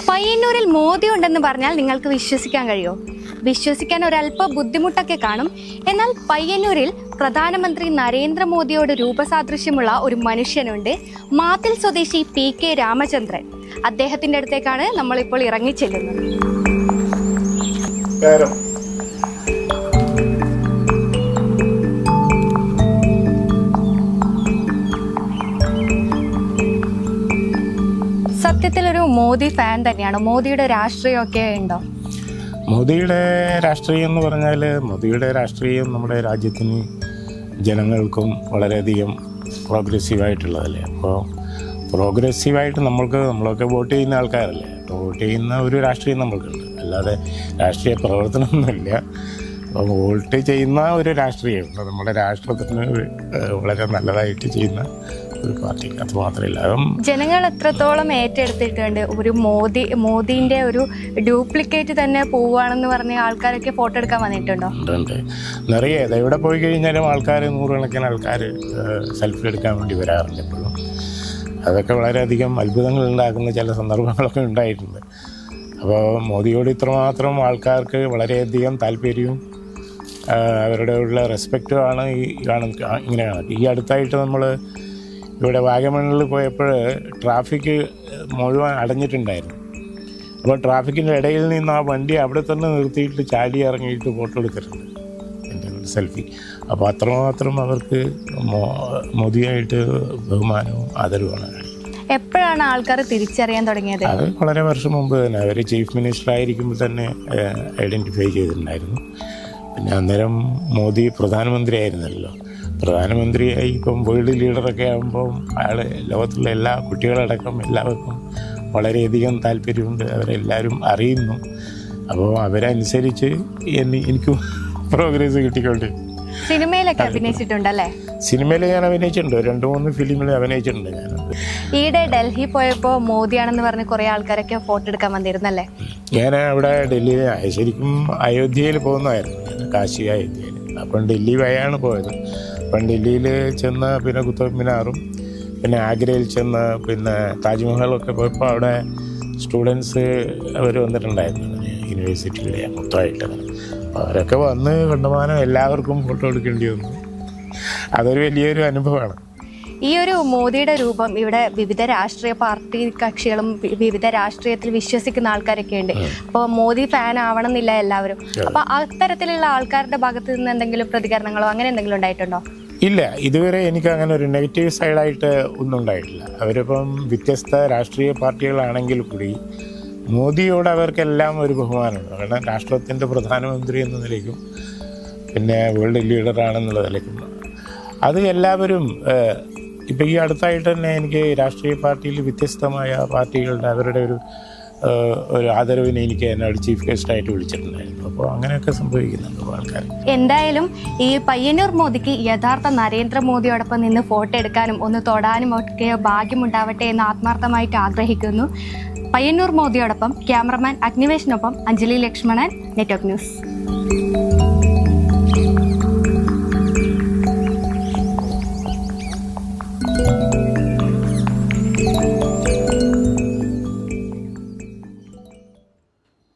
പയ്യന്നൂരിൽ മോദി ഉണ്ടെന്ന് പറഞ്ഞാൽ നിങ്ങൾക്ക് വിശ്വസിക്കാൻ കഴിയുമോ? വിശ്വസിക്കാൻ ഒരല്പം ബുദ്ധിമുട്ടൊക്കെ കാണും. എന്നാൽ പയ്യന്നൂരിൽ പ്രധാനമന്ത്രി നരേന്ദ്രമോദിയോട് രൂപസാദൃശ്യമുള്ള ഒരു മനുഷ്യനുണ്ട്. മാത്തിൽ സ്വദേശി PK രാമചന്ദ്രൻ. അദ്ദേഹത്തിന്റെ അടുത്തേക്കാണ് നമ്മളിപ്പോൾ ഇറങ്ങിച്ചെല്ലുന്നത്. സത്യത്തിലൊരു മോദി ഫാൻ തന്നെയാണോ? മോദിയുടെ രാഷ്ട്രീയമൊക്കെ ഉണ്ടോ? മോദിയുടെ രാഷ്ട്രീയം എന്ന് പറഞ്ഞാൽ മോദിയുടെ രാഷ്ട്രീയം നമ്മുടെ രാജ്യത്തിന് ജനങ്ങൾക്കും വളരെയധികം പ്രോഗ്രസീവായിട്ടുള്ളതല്ലേ. അപ്പോൾ പ്രോഗ്രസീവായിട്ട് നമ്മളൊക്കെ വോട്ട് ചെയ്യുന്ന ആൾക്കാരല്ലേ. അപ്പോൾ വോട്ട് ചെയ്യുന്ന ഒരു രാഷ്ട്രീയം നമ്മൾക്കുണ്ട്, അല്ലാതെ രാഷ്ട്രീയ പ്രവർത്തനമൊന്നുമില്ല. അപ്പോൾ വോട്ട് ചെയ്യുന്ന ഒരു രാഷ്ട്രീയമുണ്ട്, നമ്മുടെ രാഷ്ട്രത്തിന് വളരെ നല്ലതായിട്ട് ചെയ്യുന്ന ഒരു പാർട്ടി, അത് മാത്രമല്ല. ജനങ്ങൾ എത്രത്തോളം ഏറ്റെടുത്തിട്ടുണ്ട്? ഒരു മോദിന്റെ ഒരു ഡ്യൂപ്ലിക്കേറ്റ് തന്നെ പോവുകയാണെന്ന് പറഞ്ഞ ആൾക്കാരൊക്കെ ഫോട്ടോ എടുക്കാൻ വന്നിട്ടുണ്ടോ? ഉണ്ട്, നിറയെ. എവിടെ പോയി കഴിഞ്ഞാലും ആൾക്കാർ, നൂറുകണക്കിന് ആൾക്കാർ സെൽഫി എടുക്കാൻ വേണ്ടി വരാറുണ്ട് എപ്പോഴും. അതൊക്കെ വളരെയധികം അത്ഭുതങ്ങൾ ഉണ്ടാക്കുന്ന ചില സന്ദർഭങ്ങളൊക്കെ ഉണ്ടായിട്ടുണ്ട്. അപ്പോൾ മോദിയോട് ഇത്രമാത്രം ആൾക്കാർക്ക് വളരെയധികം താല്പര്യവും അവരുടെ ഉള്ള റെസ്പെക്റ്റുമാണ് ഇങ്ങനെയാണ്. ഈ അടുത്തായിട്ട് നമ്മൾ ഇവിടെ വാഗമണ്ണിൽ പോയപ്പോൾ ട്രാഫിക് മുഴുവൻ അടഞ്ഞിട്ടുണ്ടായിരുന്നു. അപ്പോൾ ട്രാഫിക്കിൻ്റെ ഇടയിൽ നിന്ന് ആ വണ്ടി അവിടെ തന്നെ നിർത്തിയിട്ട് ചാടി ഇറങ്ങിയിട്ട് ഫോട്ടോ എടുത്തിട്ടുണ്ട്, എൻ്റെ സെൽഫി. അപ്പോൾ അത്രമാത്രം അവർക്ക് മോദിയായിട്ട് ബഹുമാനവും ആദരവുമാണ്. എപ്പോഴാണ് ആൾക്കാർ തിരിച്ചറിയാൻ തുടങ്ങിയത്? അത് വളരെ വർഷം മുമ്പ് തന്നെ. അവർ ചീഫ് മിനിസ്റ്റർ ആയിരിക്കുമ്പോൾ തന്നെ ഐഡൻറ്റിഫൈ ചെയ്തിട്ടുണ്ടായിരുന്നു. പിന്നെ അന്നേരം മോദി പ്രധാനമന്ത്രി ആയിരുന്നല്ലോ. പ്രധാനമന്ത്രിയായി ഇപ്പം വേൾഡ് ലീഡറൊക്കെ ആകുമ്പം അയാൾ ലോകത്തുള്ള എല്ലാ കുട്ടികളടക്കം എല്ലാവർക്കും വളരെയധികം താല്പര്യമുണ്ട്, അവരെല്ലാവരും അറിയുന്നു. അപ്പോൾ അവരനുസരിച്ച് എനിക്ക് പ്രോഗ്രസ് കിട്ടിക്കൊണ്ട്. സിനിമയിലൊക്കെ അഭിനയിച്ചിട്ടുണ്ടല്ലേ? സിനിമയിൽ ഞാൻ അഭിനയിച്ചിട്ടുണ്ട്, 2-3 ഫിലിമിൽ അഭിനയിച്ചിട്ടുണ്ട് ഞാൻ. ഈയിടെ ഡൽഹി പോയപ്പോൾ മോദിയാണെന്ന് പറഞ്ഞ് കുറേ ആൾക്കാരൊക്കെ ഫോട്ടോ എടുക്കാൻ വന്നിരുന്നല്ലേ? ഞാൻ അവിടെ ഡൽഹിയിൽ ശരിക്കും അയോധ്യയിൽ പോകുന്നതായിരുന്നു, കാശി അയോധ്യയിൽ. അപ്പം ഡൽഹി വഴിയാണ് പോയത്. അപ്പം ഡൽഹിയിൽ ചെന്ന് പിന്നെ കുത്തബ് മിനാറും പിന്നെ ആഗ്രയിൽ ചെന്ന് പിന്നെ താജ്മഹലൊക്കെ പോയപ്പോൾ അവിടെ സ്റ്റുഡൻസ് അവർ വന്നിട്ടുണ്ടായിരുന്നു, യൂണിവേഴ്സിറ്റിയിലെ മൊത്തമായിട്ട്. അപ്പോൾ അവരൊക്കെ വന്ന് കണ്ടമാനം എല്ലാവർക്കും ഫോട്ടോ എടുക്കേണ്ടി വന്നു. അതൊരു വലിയൊരു അനുഭവമാണ്. ഈ ഒരു മോദിയുടെ രൂപം ഇവിടെ വിവിധ രാഷ്ട്രീയ പാർട്ടി കക്ഷികളും വിവിധ രാഷ്ട്രീയത്തിൽ വിശ്വസിക്കുന്ന ആൾക്കാരൊക്കെ ഉണ്ട്. അപ്പോൾ മോദി ഫാൻ ആവണമെന്നില്ല എല്ലാവരും. അപ്പോൾ അത്തരത്തിലുള്ള ആൾക്കാരുടെ ഭാഗത്ത് നിന്ന് എന്തെങ്കിലും പ്രതികരണങ്ങളോ അങ്ങനെ എന്തെങ്കിലും ഉണ്ടായിട്ടുണ്ടോ? ഇല്ല, ഇതുവരെ എനിക്ക് അങ്ങനെ ഒരു നെഗറ്റീവ് സൈഡായിട്ട് ഒന്നും ഉണ്ടായിട്ടില്ല. അവരിപ്പം വ്യത്യസ്ത രാഷ്ട്രീയ പാർട്ടികളാണെങ്കിൽ കൂടി മോദിയോട് അവർക്കെല്ലാം ഒരു ബഹുമാനമുണ്ട്. കാരണം രാഷ്ട്രത്തിൻ്റെ പ്രധാനമന്ത്രി എന്ന നിലയ്ക്കും പിന്നെ വേൾഡ് ലീഡറാണെന്നുള്ള നിലയ്ക്കും അത് എല്ലാവരും. ഇപ്പം ഈ അടുത്തായിട്ട് തന്നെ എനിക്ക് രാഷ്ട്രീയ പാർട്ടിയിൽ വ്യത്യസ്തമായ പാർട്ടികളുടെ അവരുടെ ഒരു ആദരവിന് എനിക്ക് എന്നോട് ചീഫ് ഗസ്റ്റായിട്ട് വിളിച്ചിട്ടുണ്ടായിരുന്നു. അപ്പോൾ അങ്ങനെയൊക്കെ സംഭവിക്കുന്നുണ്ട് ആൾക്കാർ. എന്തായാലും ഈ പയ്യന്നൂർ മോദിക്ക് യഥാർത്ഥ നരേന്ദ്രമോദിയോടൊപ്പം നിന്ന് ഫോട്ടോ എടുക്കാനും ഒന്ന് തൊടാനും ഒക്കെ ഭാഗ്യമുണ്ടാവട്ടെ എന്ന് ആത്മാർത്ഥമായിട്ട് ആഗ്രഹിക്കുന്നു. പയ്യന്നൂർ മോദിയോടൊപ്പം ക്യാമറമാൻ അഗ്നിവേഷിനൊപ്പം അഞ്ജലി ലക്ഷ്മണൻ, നെറ്റ്വർക്ക് ന്യൂസ്.